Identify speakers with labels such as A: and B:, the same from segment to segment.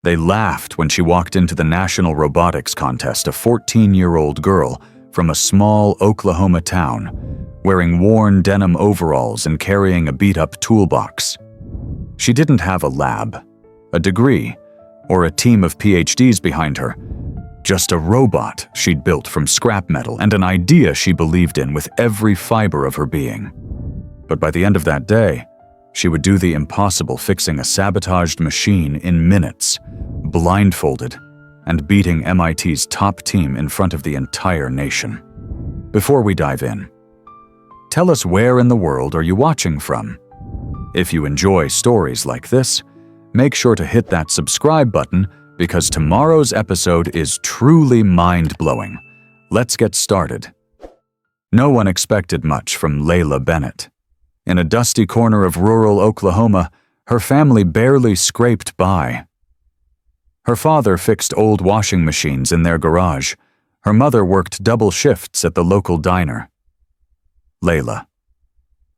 A: They laughed when she walked into the National Robotics Contest, a 14-year-old girl from a small Oklahoma town, wearing worn denim overalls and carrying a beat-up toolbox. She didn't have a lab, a degree, or a team of PhDs behind her. Just a robot she'd built from scrap metal and an idea she believed in with every fiber of her being. But by the end of that day, she would do the impossible, fixing a sabotaged machine in minutes, blindfolded, and beating MIT's top team in front of the entire nation. Before we dive in, tell us, where in the world are you watching from? If you enjoy stories like this, make sure to hit that subscribe button because tomorrow's episode is truly mind-blowing. Let's get started. No one expected much from Layla Bennett. In a dusty corner of rural Oklahoma, her family barely scraped by. Her father fixed old washing machines in their garage. Her mother worked double shifts at the local diner. Layla.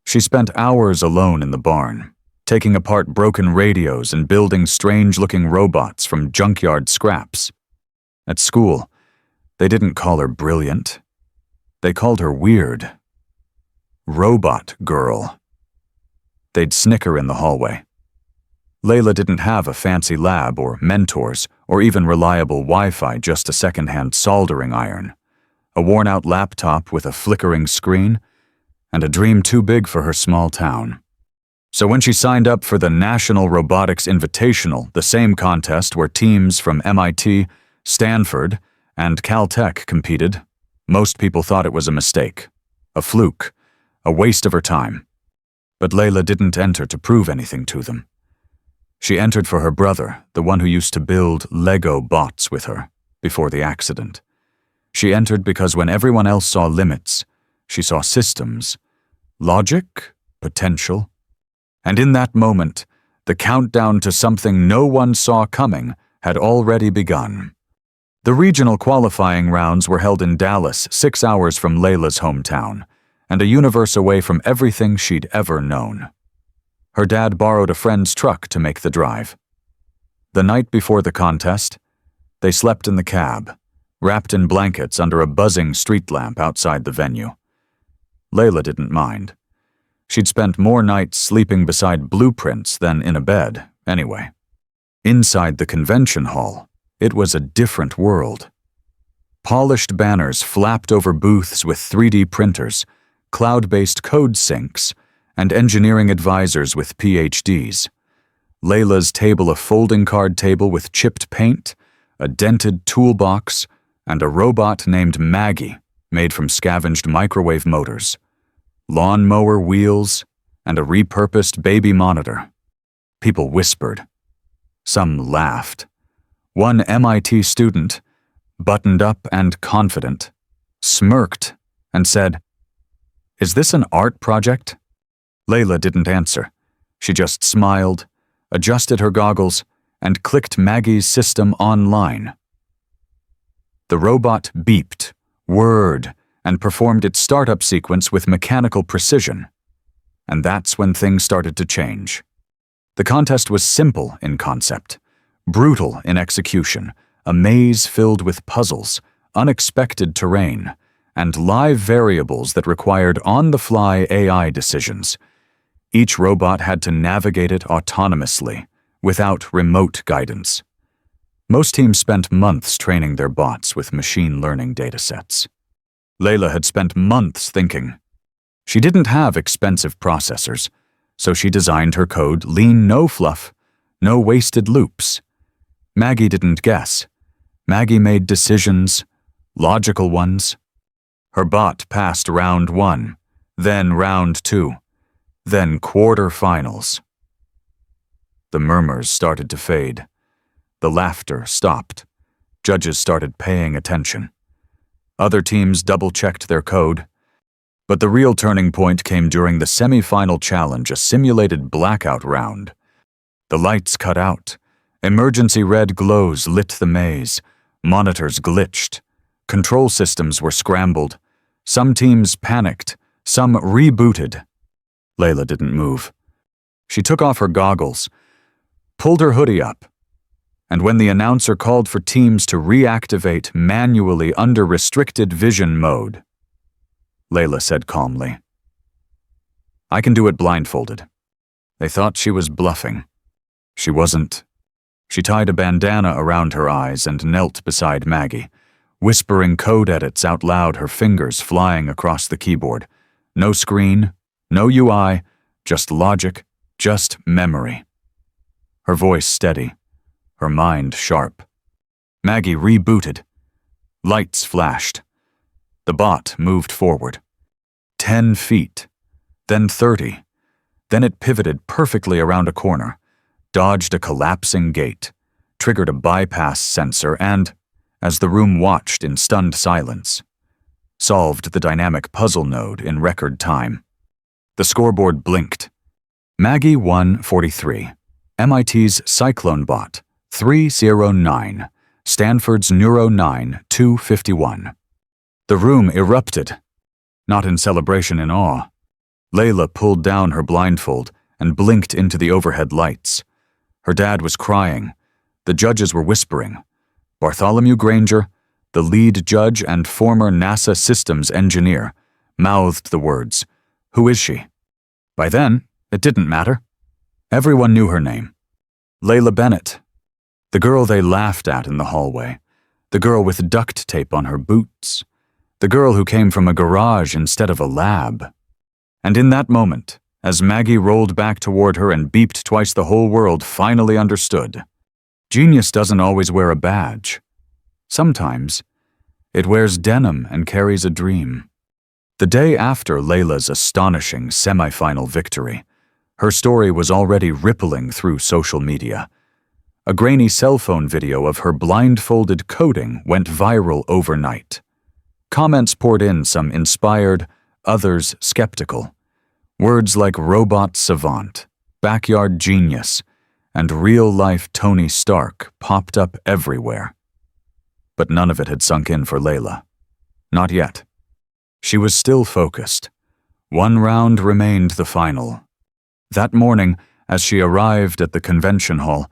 A: She spent hours alone in the barn, taking apart broken radios and building strange-looking robots from junkyard scraps. At school, they didn't call her brilliant. They called her weird. Robot girl. They'd snicker in the hallway. Layla didn't have a fancy lab or mentors or even reliable Wi-Fi, just a second-hand soldering iron, a worn-out laptop with a flickering screen, and a dream too big for her small town. So when she signed up for the National Robotics Invitational, the same contest where teams from MIT, Stanford, and Caltech competed, most people thought it was a mistake, a fluke, a waste of her time. But Layla didn't enter to prove anything to them. She entered for her brother, the one who used to build Lego bots with her before the accident. She entered because when everyone else saw limits, she saw systems, logic, potential. And in that moment, the countdown to something no one saw coming had already begun. The regional qualifying rounds were held in Dallas, 6 hours from Layla's hometown, and a universe away from everything she'd ever known. Her dad borrowed a friend's truck to make the drive. The night before the contest, they slept in the cab, wrapped in blankets under a buzzing street lamp outside the venue. Layla didn't mind. She'd spent more nights sleeping beside blueprints than in a bed, anyway. Inside the convention hall, it was a different world. Polished banners flapped over booths with 3D printers, cloud-based code syncs, and engineering advisors with PhDs. Layla's table, a folding card table with chipped paint, a dented toolbox, and a robot named Maggie, made from scavenged microwave motors, lawnmower wheels, and a repurposed baby monitor. People whispered. Some laughed. One MIT student, buttoned up and confident, smirked and said, "Is this an art project?" Layla didn't answer. She just smiled, adjusted her goggles, and clicked Maggie's system online. The robot beeped, whirred, and performed its startup sequence with mechanical precision. And that's when things started to change. The contest was simple in concept, brutal in execution, a maze filled with puzzles, unexpected terrain, and live variables that required on-the-fly AI decisions. Each robot had to navigate it autonomously, without remote guidance. Most teams spent months training their bots with machine learning datasets. Layla had spent months thinking. She didn't have expensive processors, so she designed her code lean, no fluff, no wasted loops. Maggie didn't guess. Maggie made decisions, logical ones. Her bot passed round 1, then round 2, then quarterfinals. The murmurs started to fade. The laughter stopped. Judges started paying attention. Other teams double-checked their code. But the real turning point came during the semi-final challenge, a simulated blackout round. The lights cut out. Emergency red glows lit the maze. Monitors glitched. Control systems were scrambled. Some teams panicked. Some rebooted. Layla didn't move. She took off her goggles, pulled her hoodie up, and when the announcer called for teams to reactivate manually under restricted vision mode, Layla said calmly, "I can do it blindfolded." They thought she was bluffing. She wasn't. She tied a bandana around her eyes and knelt beside Maggie, whispering code edits out loud, her fingers flying across the keyboard. No screen, no UI, just logic, just memory. Her voice steady, her mind sharp. Maggie rebooted. Lights flashed. The bot moved forward. 10 feet, then 30. Then it pivoted perfectly around a corner, dodged a collapsing gate, triggered a bypass sensor, and, as the room watched in stunned silence, solved the dynamic puzzle node in record time. The scoreboard blinked. Maggie 143, MIT's Cyclone Bot 309, Stanford's Neuro 9 251. The room erupted, not in celebration, in awe. Layla pulled down her blindfold and blinked into the overhead lights. Her dad was crying. The judges were whispering. Bartholomew Granger, the lead judge and former NASA systems engineer, mouthed the words, "Who is she?" By then, it didn't matter. Everyone knew her name. Layla Bennett. The girl they laughed at in the hallway. The girl with duct tape on her boots. The girl who came from a garage instead of a lab. And in that moment, as Maggie rolled back toward her and beeped twice, the whole world finally understood. Genius doesn't always wear a badge. Sometimes, it wears denim and carries a dream. The day after Layla's astonishing semifinal victory, her story was already rippling through social media. A grainy cell phone video of her blindfolded coding went viral overnight. Comments poured in, some inspired, others skeptical. Words like robot savant, backyard genius, and real-life Tony Stark popped up everywhere. But none of it had sunk in for Layla. Not yet. She was still focused. One round remained the final. That morning, as she arrived at the convention hall,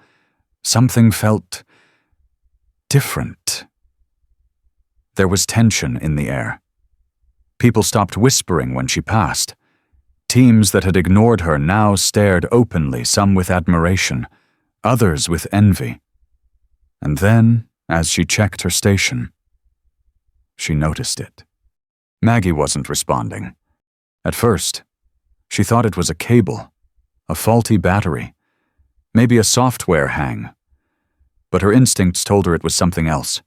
A: something felt different. There was tension in the air. People stopped whispering when she passed. Teams that had ignored her now stared openly, some with admiration, others with envy. And then, as she checked her station, she noticed it. Maggie wasn't responding. At first, she thought it was a cable, a faulty battery, maybe a software hang. But her instincts told her it was something else.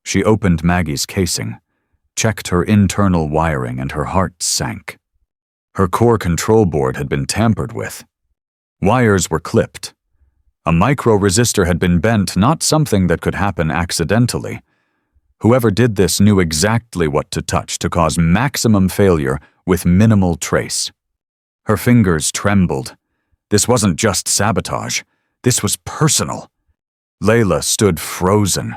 A: She opened Maggie's casing, checked her internal wiring, and her heart sank. Her core control board had been tampered with. Wires were clipped. A micro-resistor had been bent, not something that could happen accidentally. Whoever did this knew exactly what to touch to cause maximum failure with minimal trace. Her fingers trembled. This wasn't just sabotage. This was personal. Layla stood frozen.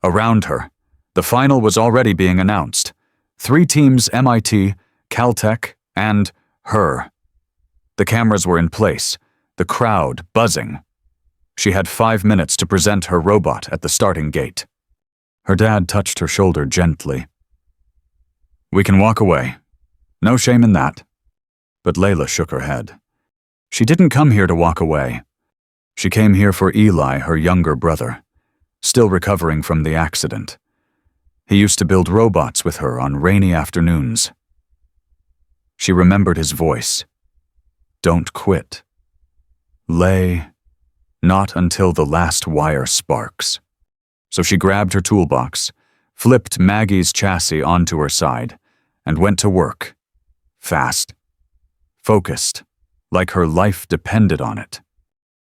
A: Around her, the final was already being announced. 3 teams: MIT, Caltech, and her. The cameras were in place, the crowd buzzing. She had 5 minutes to present her robot at the starting gate. Her dad touched her shoulder gently. "We can walk away. No shame in that." But Layla shook her head. She didn't come here to walk away. She came here for Eli, her younger brother, still recovering from the accident. He used to build robots with her on rainy afternoons. She remembered his voice. "Don't quit. Lay, not until the last wire sparks." So she grabbed her toolbox, flipped Maggie's chassis onto her side, and went to work. Fast. Focused, like her life depended on it.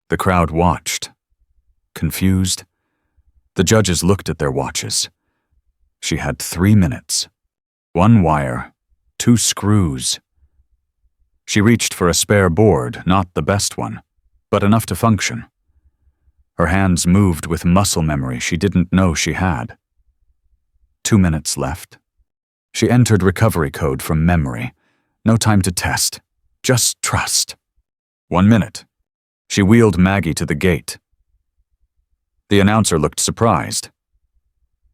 A: The crowd watched. Confused. The judges looked at their watches. She had 3 minutes. 1 wire. 2 screws. She reached for a spare board, not the best one, but enough to function. Her hands moved with muscle memory she didn't know she had. 2 minutes left. She entered recovery code from memory. No time to test. Just trust. 1 minute. She wheeled Maggie to the gate. The announcer looked surprised.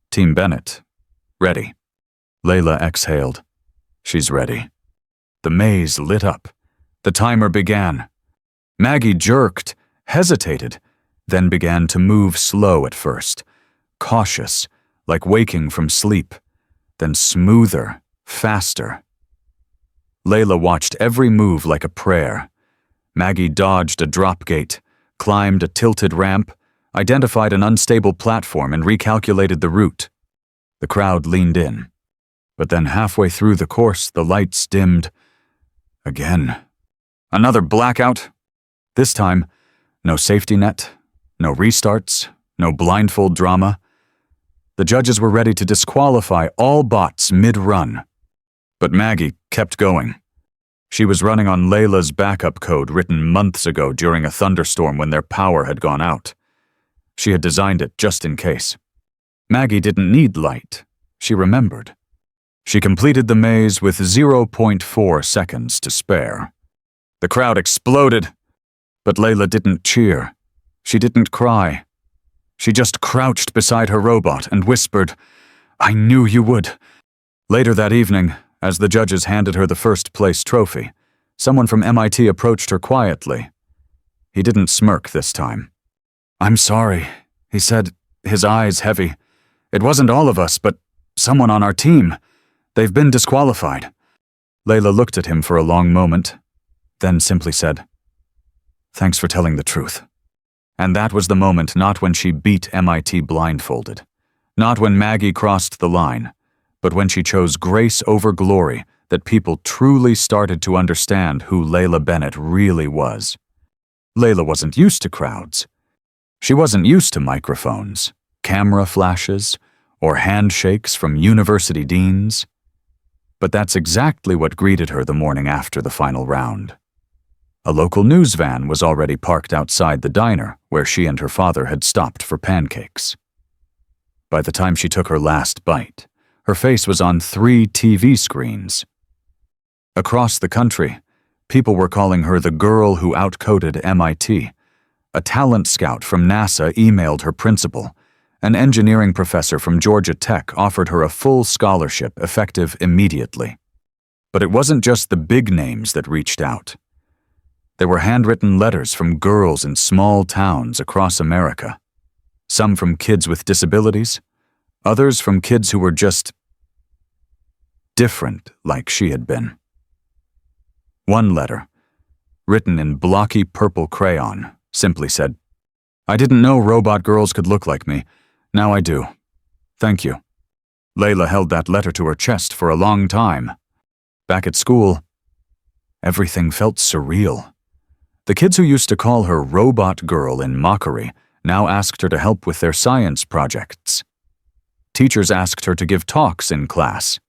A: Team Bennett, ready. Layla exhaled. She's ready. The maze lit up. The timer began. Maggie jerked, hesitated, then began to move slow at first, cautious, like waking from sleep, then smoother, faster. Layla watched every move like a prayer. Maggie dodged a drop gate, climbed a tilted ramp, identified an unstable platform and recalculated the route. The crowd leaned in. But then halfway through the course, the lights dimmed. Again. Another blackout. This time, no safety net, no restarts, no blindfold drama. The judges were ready to disqualify all bots mid-run. But Maggie kept going. She was running on Layla's backup code written months ago during a thunderstorm when their power had gone out. She had designed it just in case. Maggie didn't need light. She remembered. She completed the maze with 0.4 seconds to spare. The crowd exploded, but Layla didn't cheer. She didn't cry. She just crouched beside her robot and whispered, "I knew you would." Later that evening, as the judges handed her the first-place trophy, someone from MIT approached her quietly. He didn't smirk this time. "I'm sorry," he said, his eyes heavy. "It wasn't all of us, but someone on our team. They've been disqualified." Layla looked at him for a long moment, then simply said, "Thanks for telling the truth." And that was the moment not when she beat MIT blindfolded, not when Maggie crossed the line, but when she chose grace over glory that people truly started to understand who Layla Bennett really was. Layla wasn't used to crowds. She wasn't used to microphones, camera flashes, or handshakes from university deans. But that's exactly what greeted her the morning after the final round. A local news van was already parked outside the diner where she and her father had stopped for pancakes. By the time she took her last bite, her face was on 3 TV screens. Across the country, people were calling her the girl who outcoded MIT. A talent scout from NASA emailed her principal. An engineering professor from Georgia Tech offered her a full scholarship effective immediately. But it wasn't just the big names that reached out. There were handwritten letters from girls in small towns across America. Some from kids with disabilities, others from kids who were just different like she had been. One letter, written in blocky purple crayon, simply said, "I didn't know robot girls could look like me. Now I do. Thank you." Layla held that letter to her chest for a long time. Back at school, everything felt surreal. The kids who used to call her Robot Girl in mockery now asked her to help with their science projects. Teachers asked her to give talks in class.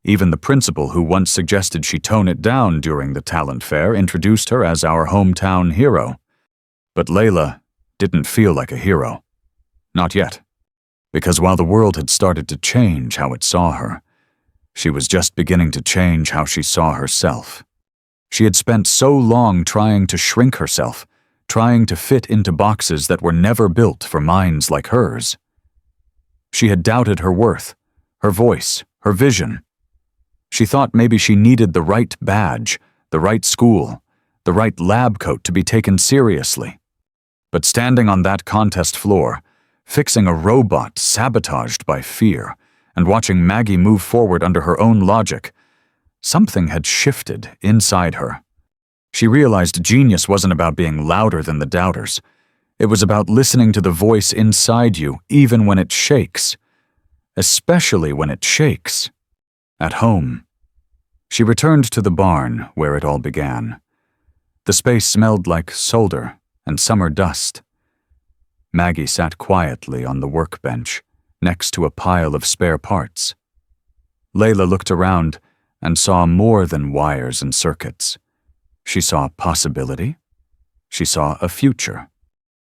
A: Even the principal, who once suggested she tone it down during the talent fair, introduced her as our hometown hero. But Layla didn't feel like a hero. Not yet. Because while the world had started to change how it saw her, she was just beginning to change how she saw herself. She had spent so long trying to shrink herself, trying to fit into boxes that were never built for minds like hers. She had doubted her worth, her voice, her vision. She thought maybe she needed the right badge, the right school, the right lab coat to be taken seriously. But standing on that contest floor, fixing a robot sabotaged by fear, and watching Maggie move forward under her own logic, something had shifted inside her. She realized genius wasn't about being louder than the doubters. It was about listening to the voice inside you even when it shakes. Especially when it shakes. At home. She returned to the barn where it all began. The space smelled like solder and summer dust. Maggie sat quietly on the workbench, next to a pile of spare parts. Layla looked around and saw more than wires and circuits. She saw possibility. She saw a future.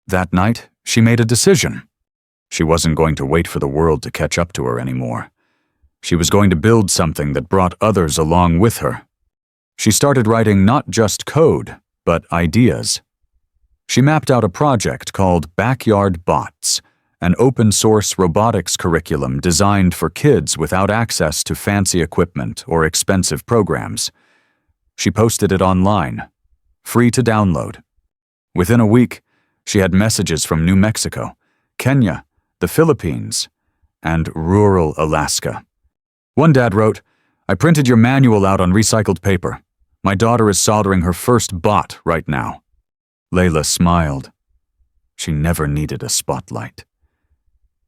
A: That night, she made a decision. She wasn't going to wait for the world to catch up to her anymore. She was going to build something that brought others along with her. She started writing not just code, but ideas. She mapped out a project called Backyard Bots, an open-source robotics curriculum designed for kids without access to fancy equipment or expensive programs. She posted it online, free to download. Within a week, she had messages from New Mexico, Kenya, the Philippines, and rural Alaska. One dad wrote, "I printed your manual out on recycled paper. My daughter is soldering her first bot right now." Layla smiled. She never needed a spotlight.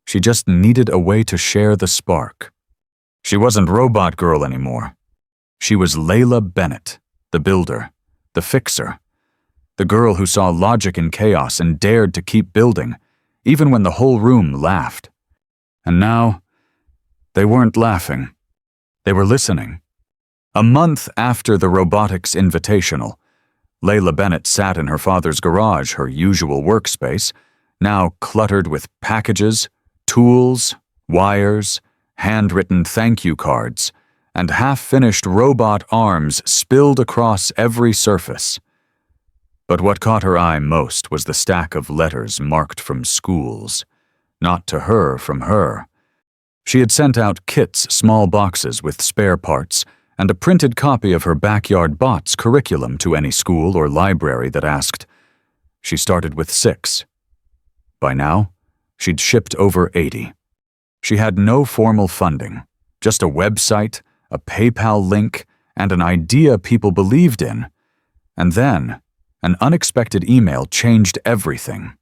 A: She just needed a way to share the spark. She wasn't Robot Girl anymore. She was Layla Bennett, the builder, the fixer, the girl who saw logic in chaos and dared to keep building, even when the whole room laughed. And now, they weren't laughing. They were listening. A month after the Robotics Invitational, Layla Bennett sat in her father's garage, her usual workspace, now cluttered with packages, tools, wires, handwritten thank you cards, and half-finished robot arms spilled across every surface. But what caught her eye most was the stack of letters marked from schools, not to her from her. She had sent out Kit's small boxes with spare parts and a printed copy of her Backyard Bots curriculum to any school or library that asked. She started with 6. By now, she'd shipped over 80. She had no formal funding, just a website, a PayPal link, and an idea people believed in. And then, an unexpected email changed everything.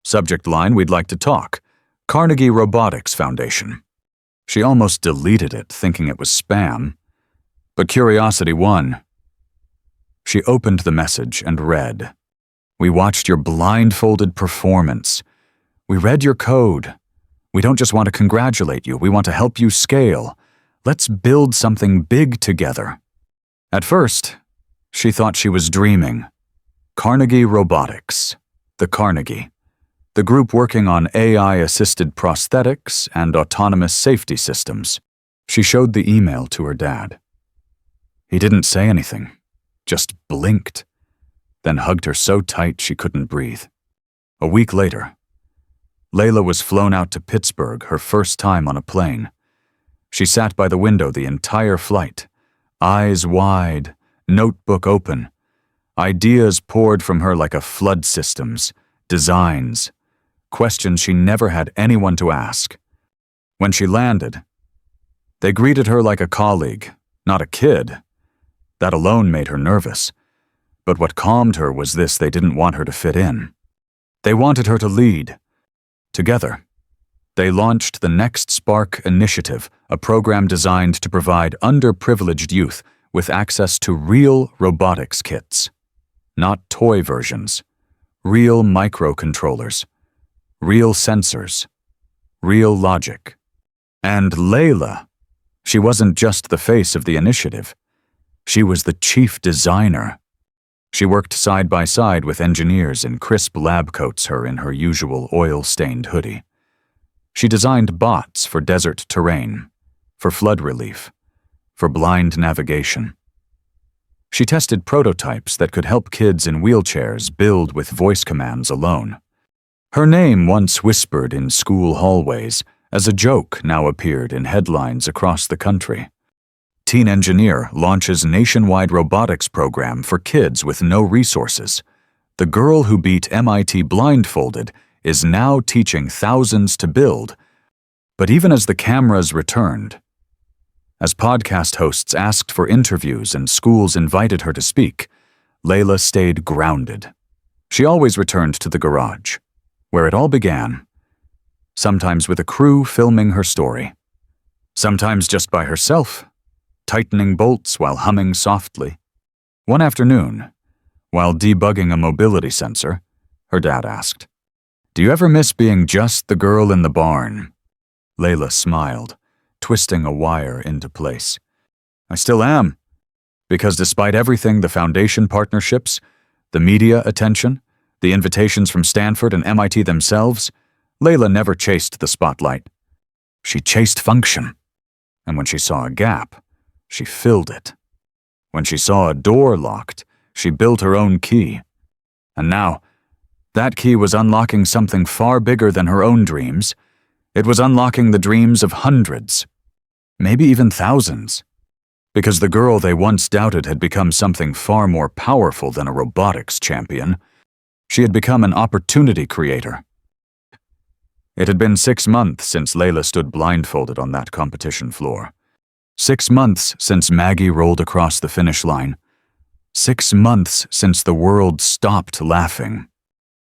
A: Subject line, "We'd like to talk. Carnegie Robotics Foundation." She almost deleted it, thinking it was spam. But curiosity won. She opened the message and read, "We watched your blindfolded performance. We read your code. We don't just want to congratulate you, we want to help you scale. Let's build something big together." At first, she thought she was dreaming. Carnegie Robotics, the Carnegie, the group working on AI-assisted prosthetics and autonomous safety systems. She showed the email to her dad. He didn't say anything, just blinked, then hugged her so tight she couldn't breathe. A week later, Layla was flown out to Pittsburgh, her first time on a plane. She sat by the window the entire flight, eyes wide, notebook open. Ideas poured from her like a flood systems, designs, questions she never had anyone to ask. When she landed, they greeted her like a colleague, not a kid. That alone made her nervous. But what calmed her was this: they didn't want her to fit in. They wanted her to lead. Together, they launched the Next Spark Initiative, a program designed to provide underprivileged youth with access to real robotics kits. Not toy versions, real microcontrollers, real sensors, real logic. And Layla, she wasn't just the face of the initiative. She was the chief designer. She worked side by side with engineers in crisp lab coats, her in her usual oil-stained hoodie. She designed bots for desert terrain, for flood relief, for blind navigation. She tested prototypes that could help kids in wheelchairs build with voice commands alone. Her name, once whispered in school hallways, as a joke now appeared in headlines across the country. Teen engineer launches nationwide robotics program for kids with no resources. The girl who beat MIT Blindfolded is now teaching thousands to build. But even as the cameras returned, as podcast hosts asked for interviews and schools invited her to speak, Layla stayed grounded. She always returned to the garage, where it all began, sometimes with a crew filming her story, sometimes just by herself, tightening bolts while humming softly. One afternoon, while debugging a mobility sensor, her dad asked, "Do you ever miss being just the girl in the barn?" Layla smiled, twisting a wire into place. "I still am, because despite everything, the foundation partnerships, the media attention, the invitations from Stanford and MIT themselves, Layla never chased the spotlight. She chased function. And when she saw a gap, she filled it. When she saw a door locked, she built her own key. And now, That key was unlocking something far bigger than her own dreams. It was unlocking the dreams of hundreds, maybe even thousands. Because the girl they once doubted had become something far more powerful than a robotics champion. She had become an opportunity creator. It had been 6 months since Layla stood blindfolded on that competition floor. 6 months since Maggie rolled across the finish line. 6 months since the world stopped laughing.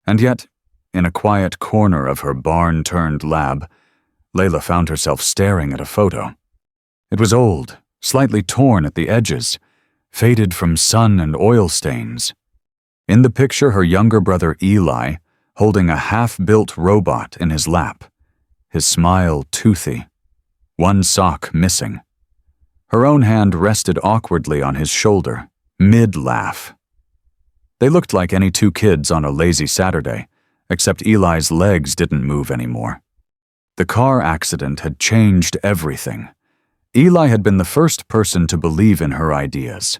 A: And yet, in a quiet corner of her barn-turned lab, Layla found herself staring at a photo. It was old, slightly torn at the edges, faded from sun and oil stains. In the picture, her younger brother Eli, holding a half-built robot in his lap, his smile toothy, one sock missing. Her own hand rested awkwardly on his shoulder, mid-laugh. They looked like any two kids on a lazy Saturday, except Eli's legs didn't move anymore. The car accident had changed everything. Eli had been the first person to believe in her ideas.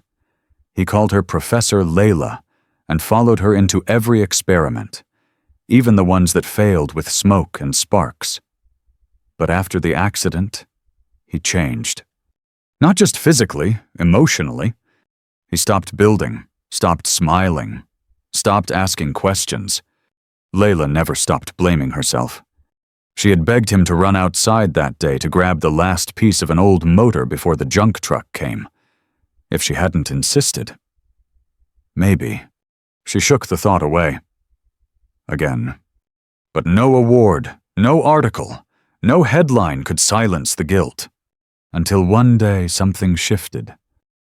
A: He called her Professor Layla and followed her into every experiment, even the ones that failed with smoke and sparks. But after the accident, he changed. Not just physically, emotionally. He stopped building, stopped smiling, stopped asking questions. Layla never stopped blaming herself. She had begged him to run outside that day to grab the last piece of an old motor before the junk truck came. If she hadn't insisted. Maybe. She shook the thought away. Again. But no award, no article, no headline could silence the guilt. Until one day something shifted.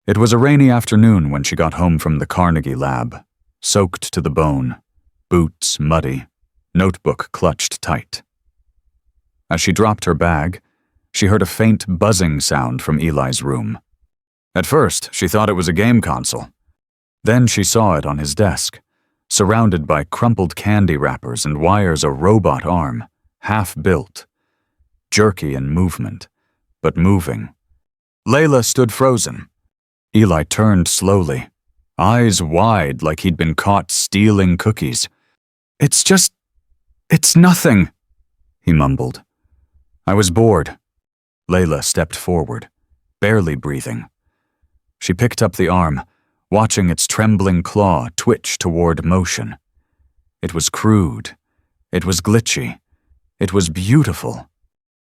A: It was a rainy afternoon when she got home from the Carnegie lab, soaked to the bone, boots muddy, notebook clutched tight. As she dropped her bag, she heard a faint buzzing sound from Eli's room. At first, she thought it was a game console. Then she saw it on his desk, surrounded by crumpled candy wrappers and wires a robot arm, half-built, jerky in movement, but moving. Layla stood frozen. Eli turned slowly, eyes wide like he'd been caught stealing cookies. It's nothing," he mumbled. "I was bored." Layla stepped forward, barely breathing. She picked up the arm, watching its trembling claw twitch toward motion. It was crude. It was glitchy. It was beautiful.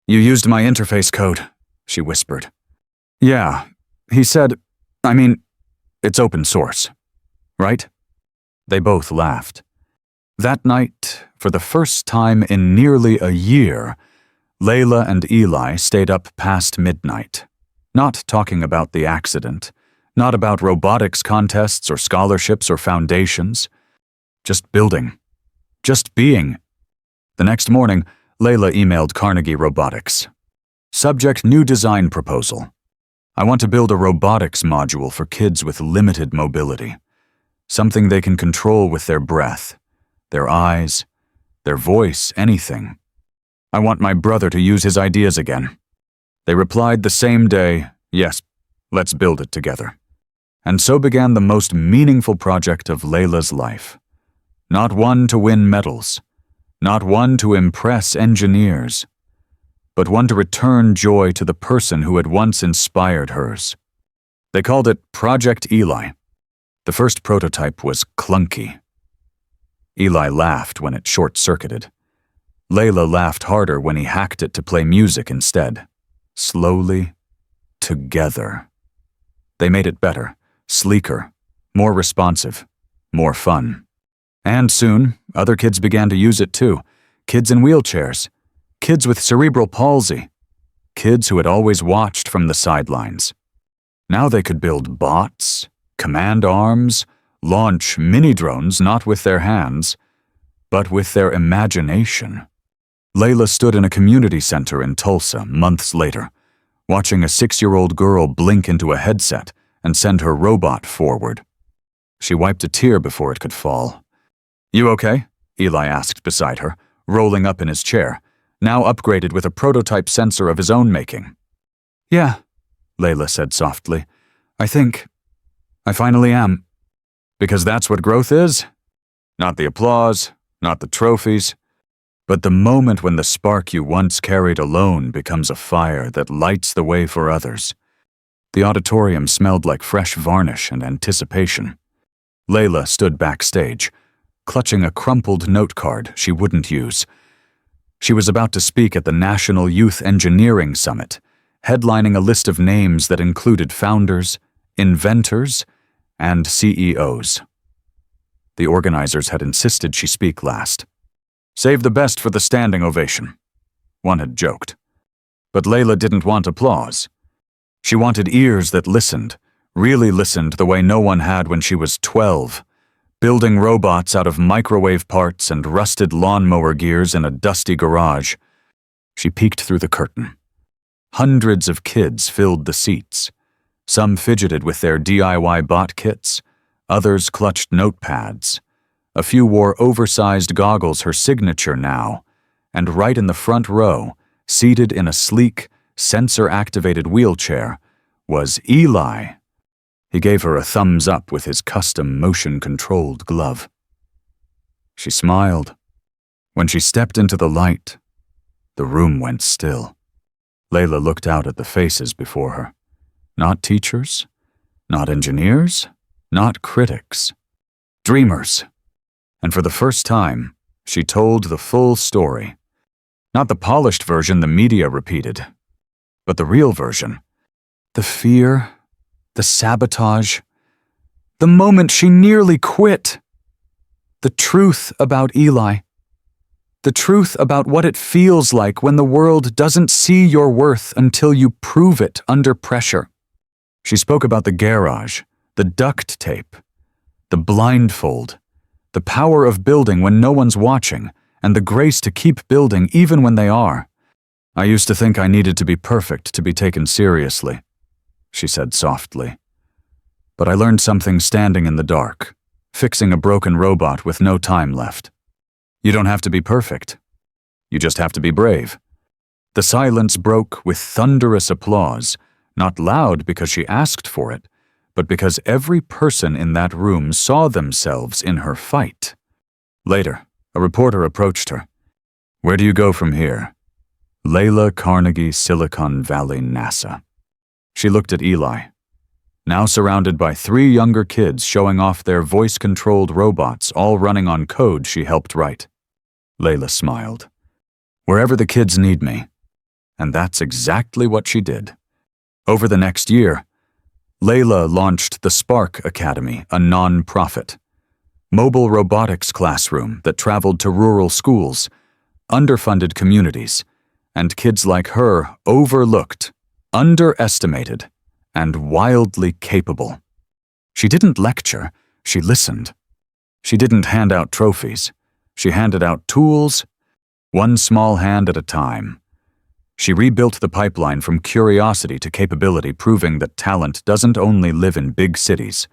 A: "You used my interface code," she whispered. "Yeah," he said. It's open source, right?" They both laughed. That night, for the first time in nearly a year, Layla and Eli stayed up past midnight, not talking about the accident, not about robotics contests or scholarships or foundations, just building, just being. The next morning, Layla emailed Carnegie Robotics. Subject: new design proposal. I want to build a robotics module for kids with limited mobility, something they can control with their breath, their eyes, their voice, anything. I want my brother to use his ideas again. They replied the same day, "Yes, let's build it together." And so began the most meaningful project of Layla's life. Not one to win medals, not one to impress engineers, but one to return joy to the person who had once inspired hers. They called it Project Eli. The first prototype was clunky. Eli laughed when it short-circuited. Layla laughed harder when he hacked it to play music instead. Slowly, together. They made it better, sleeker, more responsive, more fun. And soon, other kids began to use it too. Kids in wheelchairs, kids with cerebral palsy, kids who had always watched from the sidelines. Now they could build bots, command arms, launch mini-drones not with their hands, but with their imagination. Layla stood in a community center in Tulsa months later, watching a 6-year-old girl blink into a headset and send her robot forward. She wiped a tear before it could fall. "You okay?" Eli asked beside her, rolling up in his chair, now upgraded with a prototype sensor of his own making. "Yeah," Layla said softly. I finally am. Because that's what growth is? Not the applause, not the trophies, but the moment when the spark you once carried alone becomes a fire that lights the way for others. The auditorium smelled like fresh varnish and anticipation. Layla stood backstage, clutching a crumpled note card she wouldn't use. She was about to speak at the National Youth Engineering Summit, headlining a list of names that included founders, inventors, and CEOs. The organizers had insisted she speak last. "Save the best for the standing ovation," one had joked. But Layla didn't want applause. She wanted ears that listened, really listened the way no one had when she was 12, building robots out of microwave parts and rusted lawnmower gears in a dusty garage. She peeked through the curtain. Hundreds of kids filled the seats. Some fidgeted with their DIY bot kits, others clutched notepads. A few wore oversized goggles, her signature now, and right in the front row, seated in a sleek, sensor-activated wheelchair, was Eli. He gave her a thumbs up with his custom motion-controlled glove. She smiled. When she stepped into the light, the room went still. Layla looked out at the faces before her. Not teachers, not engineers, not critics. Dreamers. And for the first time, she told the full story. Not the polished version the media repeated, but the real version. The fear, the sabotage, the moment she nearly quit. The truth about Eli. The truth about what it feels like when the world doesn't see your worth until you prove it under pressure. She spoke about the garage, the duct tape, the blindfold, the power of building when no one's watching, and the grace to keep building even when they are. "I used to think I needed to be perfect to be taken seriously," she said softly. "But I learned something standing in the dark, fixing a broken robot with no time left. You don't have to be perfect. You just have to be brave." The silence broke with thunderous applause, not loud because she asked for it, but because every person in that room saw themselves in her fight. Later, a reporter approached her. "Where do you go from here?" "Layla, Carnegie, Silicon Valley, NASA." She looked at Eli, now surrounded by 3 younger kids showing off their voice-controlled robots, all running on code she helped write. Layla smiled. "Wherever the kids need me." And that's exactly what she did. Over the next year, Layla launched the Spark Academy, a non-profit mobile robotics classroom that traveled to rural schools, underfunded communities, and kids like her overlooked, underestimated, and wildly capable. She didn't lecture, she listened. She didn't hand out trophies, she handed out tools, one small hand at a time. She rebuilt the pipeline from curiosity to capability, proving that talent doesn't only live in big cities,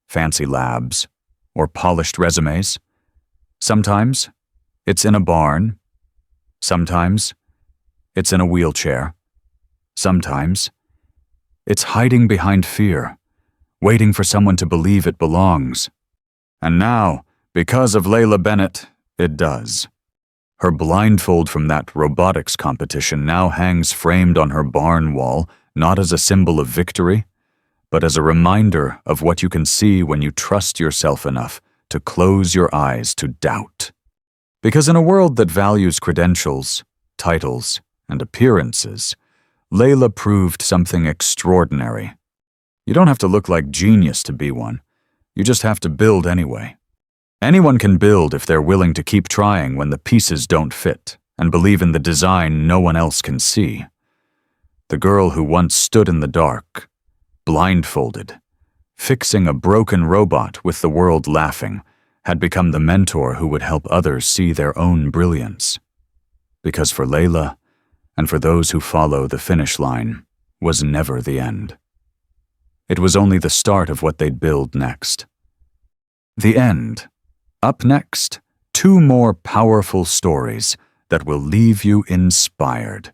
A: fancy labs, or polished resumes. Sometimes it's in a barn. Sometimes it's in a wheelchair. Sometimes it's hiding behind fear, waiting for someone to believe it belongs. And now, because of Layla Bennett, it does. Her blindfold from that robotics competition now hangs framed on her barn wall, not as a symbol of victory, but as a reminder of what you can see when you trust yourself enough to close your eyes to doubt. Because in a world that values credentials, titles, and appearances, Layla proved something extraordinary. You don't have to look like genius to be one. You just have to build anyway. Anyone can build if they're willing to keep trying when the pieces don't fit and believe in the design no one else can see. The girl who once stood in the dark, blindfolded, fixing a broken robot with the world laughing, had become the mentor who would help others see their own brilliance. Because for Layla, and for those who follow the finish line, was never the end. It was only the start of what they'd build next. The end. Up next, 2 more powerful stories that will leave you inspired.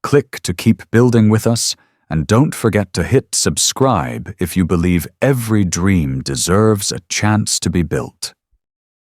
A: Click to keep building with us, and don't forget to hit subscribe if you believe every dream deserves a chance to be built.